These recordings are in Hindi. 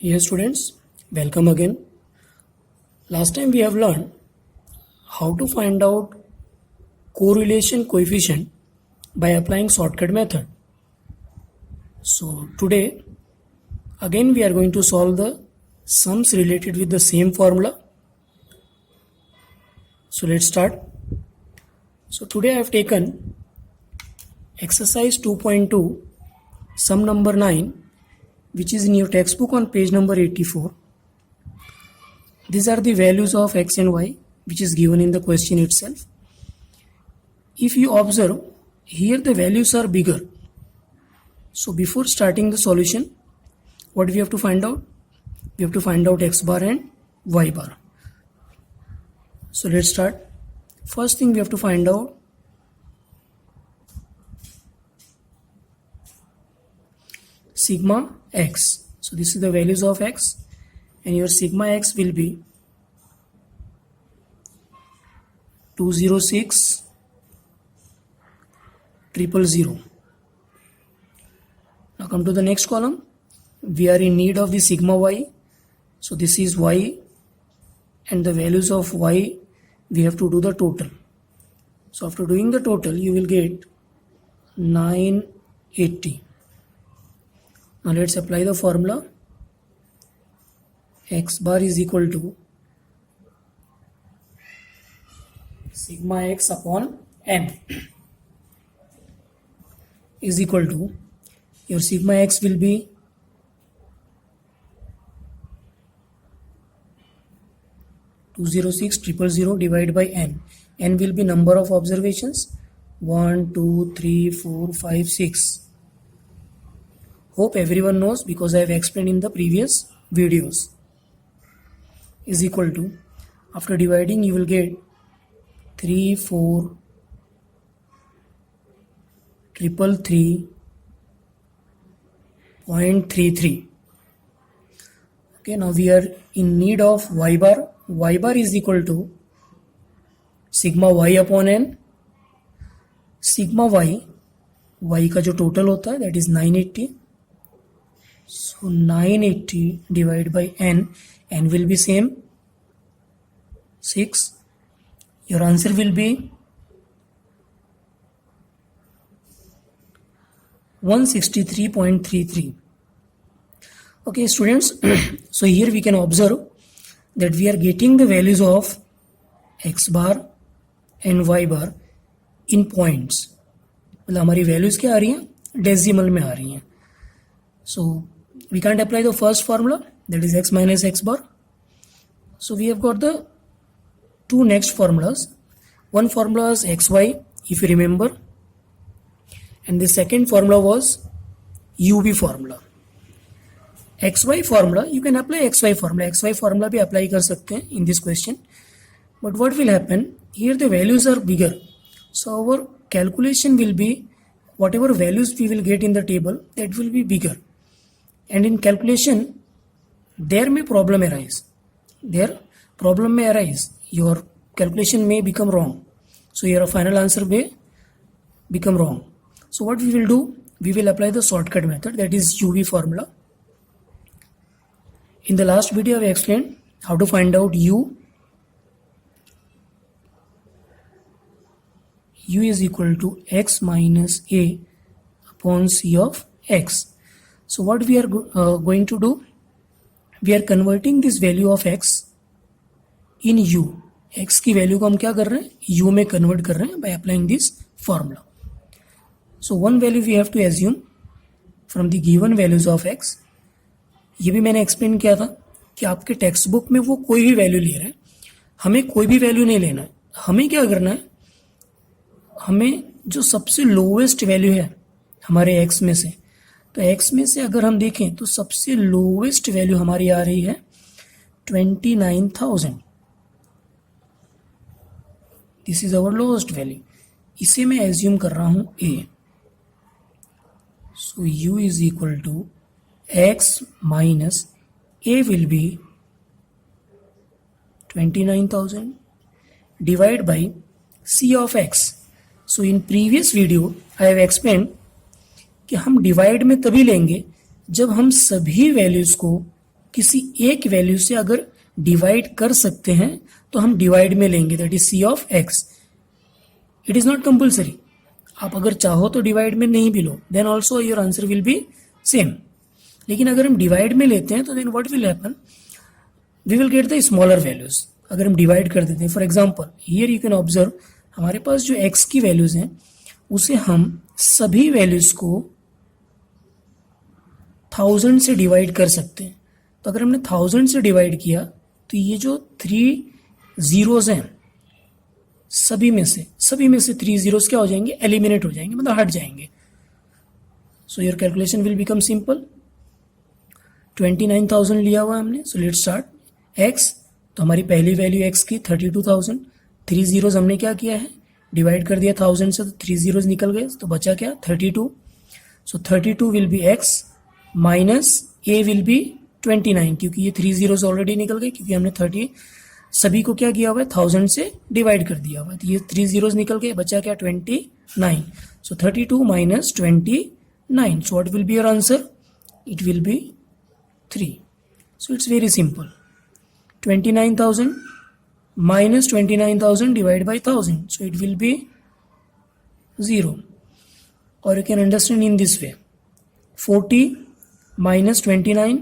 Yes, students, welcome again. Last time we have learned how to find out correlation coefficient by applying shortcut method. So today again we are going to solve the sums related with the same formula. So let's start. So today I have taken exercise 2.2 sum number 9, which is in your textbook on page number 84. These are the values of x and y which is given in the question itself. If you observe, here the values are bigger. So before starting the solution, what we have to find out? We have to find out x bar and y bar. So let's start. First thing we have to find out sigma x. So this is the values of x, and your sigma x will be 206 000. Now come to the next column. We are in need of the sigma y. So this is y, and the values of y we have to do the total. So after doing the total, you will get 980. Now let's apply the formula. X bar is equal to sigma x upon n is equal to, your sigma x will be 206 000 divided by n. N will be number of observations 1, 2, 3, 4, 5, 6. Hope everyone knows because I have explained in the previous videos. Is equal to, after dividing you will get 34,333.33. Okay, now we are in need of y bar. Y bar is equal to sigma y upon n. Sigma y का जो टोटल होता है that is 980. So 980 divided by n will be same 6. Your answer will be 163.33. Okay students, so here we can observe that we are getting the values of x bar and y bar in points. मतलब हमारी values क्या आ रही हैं? Decimal में आ रही हैं. So we can't apply the first formula, that is x minus x bar. So we have got the two next formulas. One formula is xy, if you remember, and the second formula was uv formula. xy formula, you can apply xy formula. xy formula भी apply कर सकते हैं in this question. But what will happen? Here the values are bigger. So our calculation will be, whatever values we will get in the table, that will be bigger. And in calculation, there may problem arise. Your calculation may become wrong. So your final answer may become wrong. So what we will do? We will apply the shortcut method, that is UV formula. In the last video, I explained how to find out U. U is equal to x minus a upon c of x. So what we are going to do? We are converting this value of x in u. x की वैल्यू को हम क्या कर रहे हैं? u में कन्वर्ट कर रहे हैं by applying this formula. So one value we have to assume from the given values of x. ये भी मैंने एक्सप्लेन किया था कि आपके टेक्स्ट बुक में वो कोई भी वैल्यू ले रहे हैं, हमें कोई भी वैल्यू नहीं लेना है. हमें क्या करना है? हमें जो सबसे लोवेस्ट वैल्यू है हमारे x में से, तो x में से अगर हम देखें तो सबसे लोवेस्ट वैल्यू हमारी आ रही है 29,000. This is our lowest value. इसे मैं एज्यूम कर रहा हूं a. So u is equal to x minus a will be 29,000 divide by c of x. So in previous video I have explain कि हम डिवाइड में तभी लेंगे जब हम सभी वैल्यूज को किसी एक वैल्यू से अगर डिवाइड कर सकते हैं तो हम डिवाइड में लेंगे, that is c of x. It is not compulsory. आप अगर चाहो तो डिवाइड में नहीं भी लो, then also your answer will be same. लेकिन अगर हम डिवाइड में लेते हैं तो then what will happen, we will get the smaller values. अगर हम डिवाइड कर देते हैं, for example here you can observe, हमारे पास जो एक्स की वैल्यूज हैं उसे हम सभी वैल्यूज को 1000 से डिवाइड कर सकते हैं. तो अगर हमने 1000 से डिवाइड किया तो ये जो 3 जीरोज हैं सभी में से 3 जीरोज क्या हो जाएंगे, एलिमिनेट हो जाएंगे, मतलब हट जाएंगे. So your calculation will become simple. 29,000 लिया हुआ हमने. So let's start x. तो हमारी पहली वैल्यू एक्स की 32,000. 3 जीरोज हमने क्या किया है, डिवाइड कर दिया 1000 से, तो 3 जीरोज निकल गए, तो बचा क्या, 32. सो 32 will be x minus A will be 29, क्योंकि ये 3 जीरोज ऑलरेडी निकल गए, क्योंकि हमने 30 सभी को क्या किया हुआ है, 1000 से डिवाइड कर दिया हुआ है. तो ये 3 जीरोज निकल गए, बचा क्या, 29. सो 32 minus 29. So what will be your answer, it will B 3. So it's very simple. 29,000 minus 29,000 divided by 1000. So it will be 0. Or you can understand in this way. 40 minus 29,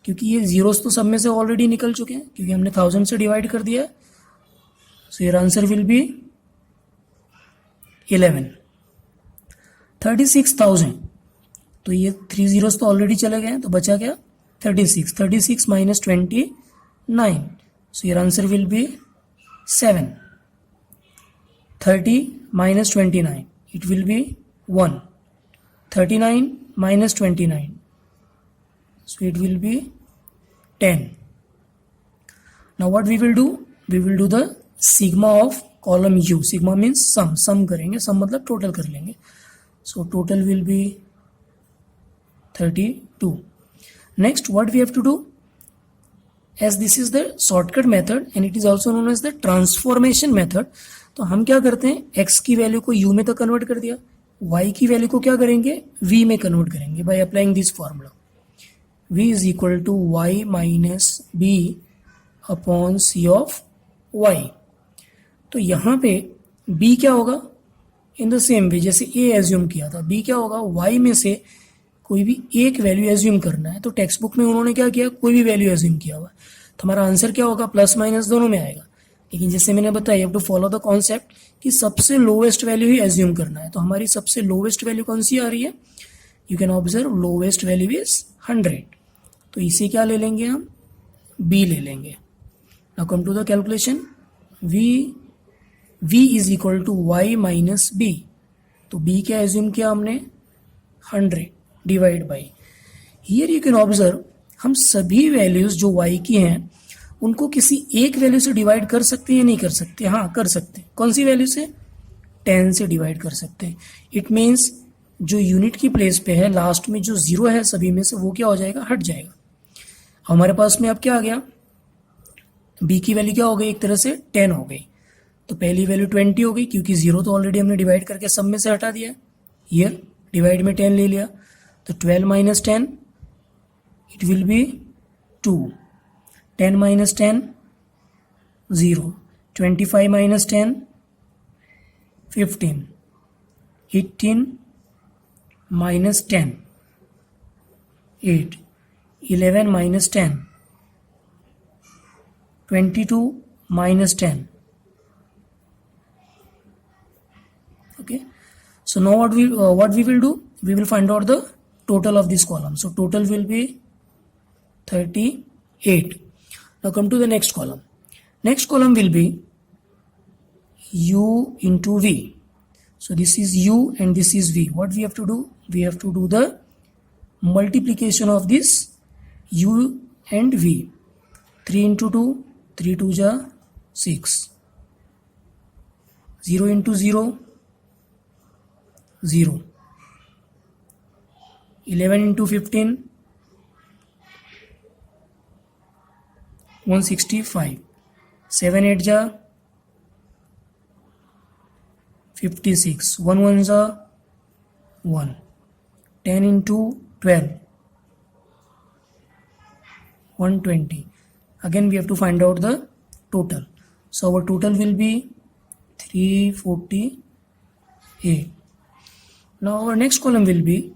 क्योंकि ये जीरोस तो सब में से ऑलरेडी निकल चुके हैं क्योंकि हमने 1000 से डिवाइड कर दिया है. So your answer will be 11. 36,000, तो ये 3 जीरोस तो ऑलरेडी चले गए हैं, तो बचा क्या, 36 minus 29. So your answer will be 7. 30 minus 29, it will be 1. 39 minus 29, so it will be 10. Now what we will do, we will do the sigma of column U. Sigma means sum करेंगे, sum मतलब total कर लेंगे. So total will be 32. Next, what we have to do, as this is the shortcut method and it is also known as the transformation method, तो हम क्या करते हैं, x की वैल्यू को u में तो कन्वर्ट कर दिया, y की वैल्यू को क्या करेंगे, v में कन्वर्ट करेंगे by applying this formula. v is equal to y minus b upon c of y. तो यहाँ पे b क्या होगा, इन द सेम वे जैसे a एज्यूम किया था, b क्या होगा, y में से कोई भी एक वैल्यू एज्यूम करना है. तो टेक्स्ट बुक में उन्होंने क्या किया, कोई भी वैल्यू एज्यूम किया हुआ, तो हमारा आंसर क्या होगा, प्लस माइनस दोनों में आएगा. लेकिन जैसे मैंने बताया, you have to follow the concept कि सबसे लोवेस्ट वैल्यू ही एज्यूम करना है. तो हमारी सबसे लोवेस्ट वैल्यू कौन सी आ रही है, you can observe lowest value is 100. तो इसे क्या ले लेंगे हम, b ले लेंगे. Now come to the calculation. v is equal to y minus b. तो b क्या एज्यूम किया हमने, 100 divide by. Here you can observe, हम सभी वैल्यूज जो y की हैं उनको किसी एक वैल्यू से डिवाइड कर सकते हैं या नहीं कर सकते, हाँ कर सकते हैं. कौन सी वैल्यू से, 10 से डिवाइड कर सकते हैं. इट मीन्स जो यूनिट की प्लेस पे है लास्ट में जो जीरो है सभी में से, वो क्या हो जाएगा, हट जाएगा. हमारे पास में अब क्या आ गया, b की वैल्यू क्या हो गई, एक तरह से 10 हो गई. तो पहली वैल्यू 20 हो गई क्योंकि जीरो तो ऑलरेडी हमने डिवाइड करके सब में से हटा दिया. हियर डिवाइड में 10 ले लिया, तो 12 minus 10, it will be 2. 10 minus 10, 0. 25 minus 10, 15. 18 minus 10, 8. 11 minus 10, 22 minus 10. Okay. So now what we will do, we will find out the total of this column. So total will be 38. Now come to the next column. Next column will be u into v. So this is u and this is v. What we have to do? We have to do the multiplication of this u and v. 3 into 2, 3 2 ja 6. 0 into 0, 0. 11 into 15, 165. 7 8 ja 56. 1 1 ja 1. 10 into 12, 120. Again we have to find out the total. So our total will be 348. Now our next column will be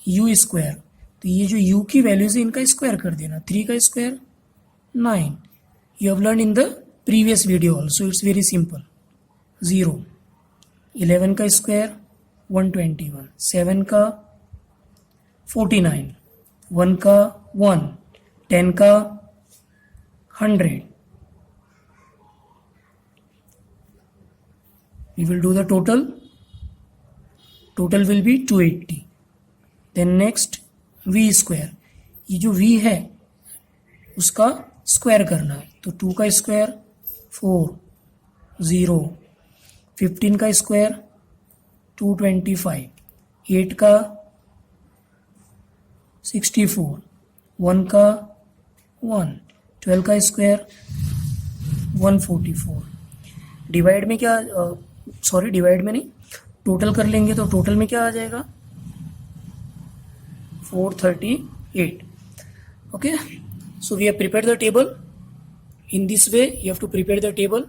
u square. तो ये जो u की वैल्यूज है इनका स्क्वायर कर देना. 3 का square 9. You have learned in the previous video also. It's very simple. 0. 11 का स्क्वायर 121. 7 का 49. 1 का 1. 10 का 100. We will do the total. Total will be 280. Then next v square. ये जो v है उसका स्क्वायर करना है. तो 2 का स्क्वायर 4. 0. 15 का स्क्वायर 225. 8 का 64. 1 का 1. 12 का स्क्वायर 144. डिवाइड में क्या, डिवाइड में नहीं, टोटल कर लेंगे तो टोटल में क्या आ जाएगा 438. Okay, so we have prepared the table. In this way you have to prepare the table.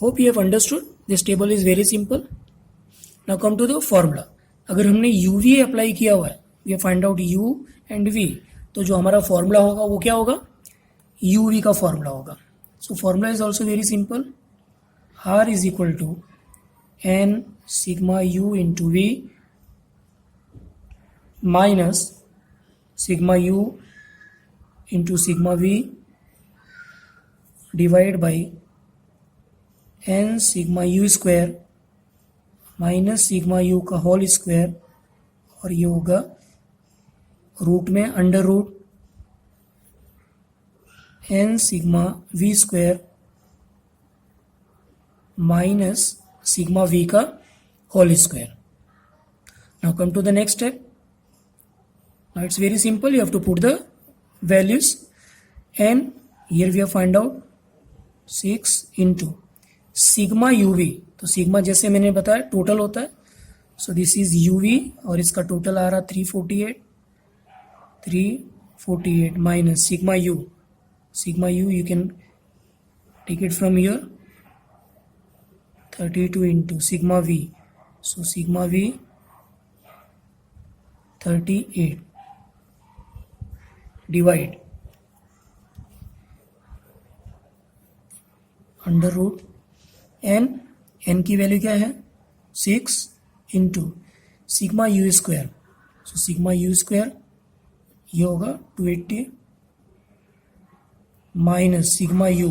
Hope you have understood. This table is very simple. Now come to the formula. अगर हमने uv अप्लाई किया हुआ है, we have find out u and v, तो जो हमारा फॉर्मूला होगा वो क्या होगा, uv का फॉर्मूला होगा. So formula is also very simple. R is equal to n sigma u into v minus sigma u into sigma v divided by n sigma u square minus sigma U का होल स्क्वायर, और ये होगा रूट में under root n sigma v square minus sigma v का whole square. Now come to the next step. Now it's very simple. You have to put the values, and here we have find out 6 into sigma uv. तो सिग्मा जैसे मैंने बताया टोटल होता है. सो दिस इज uv और इसका टोटल आ रहा 348 minus sigma u you can take it from here 32 into sigma v. So sigma v 38 divide under root n की वैल्यू क्या है 6 into sigma U square. So sigma U square ये होगा 280 माइनस सिग्मा यू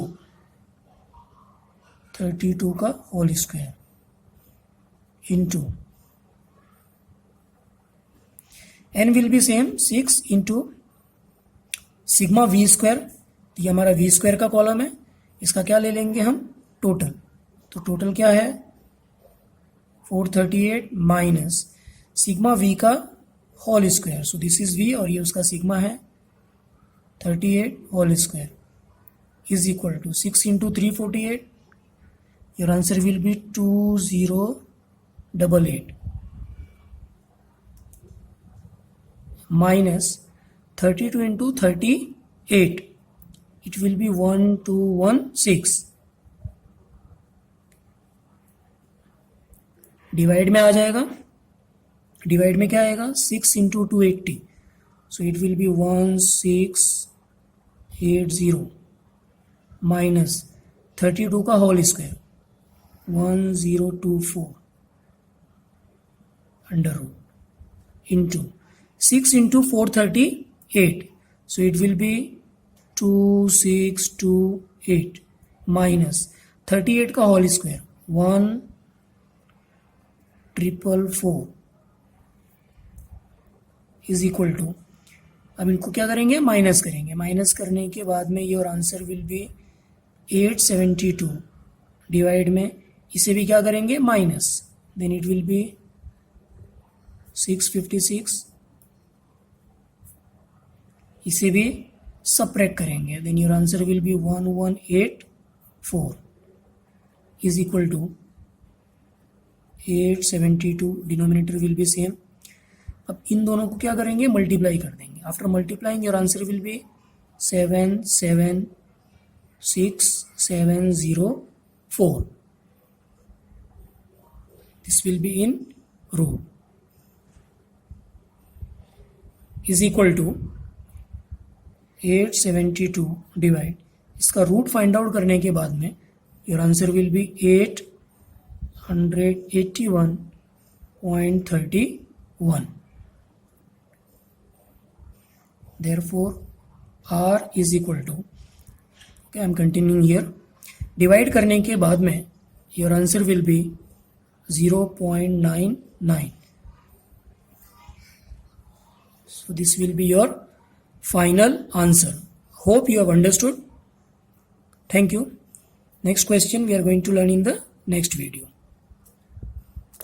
32 का whole square into n will be same 6 into sigma V square. ये हमारा वी स्क्वायर का कॉलम है, इसका क्या ले लेंगे हम टोटल. तो टोटल क्या है 438 माइनस सिग्मा वी का whole square. So this is V और ये उसका सिग्मा है 38 whole square is equal to 6 into 348. Your answer will be 2088 minus 32 into 38 it will be 1216. Divide में आ जाएगा, डिवाइड में क्या आएगा 6 into 280. So it will be 1680 minus 32 का whole square 1024 under root into 6 into 438. So it will be 2628 minus 38 का whole square 1444 is equal to, अब इनको क्या करेंगे माइनस करेंगे. माइनस करने के बाद में your answer will be 872 divide में इसे भी क्या करेंगे minus, then it will be 656. इसे भी सब्ट्रैक्ट करेंगे, then your answer will be 1184 is equal to 872. Denominator will be same. अब इन दोनों को क्या करेंगे मल्टीप्लाई कर देंगे. After multiplying your answer will be 776,704. This will be in row. Is equal to 872 divide, इसका रूट फाइंड आउट करने के बाद में your answer will B 881.31. Therefore R is equal to, okay, I am continuing here, divide करने के बाद में your answer will B 0.99. So this will be your final answer. Hope you have understood. Thank you. Next question we are going to learn in the next video.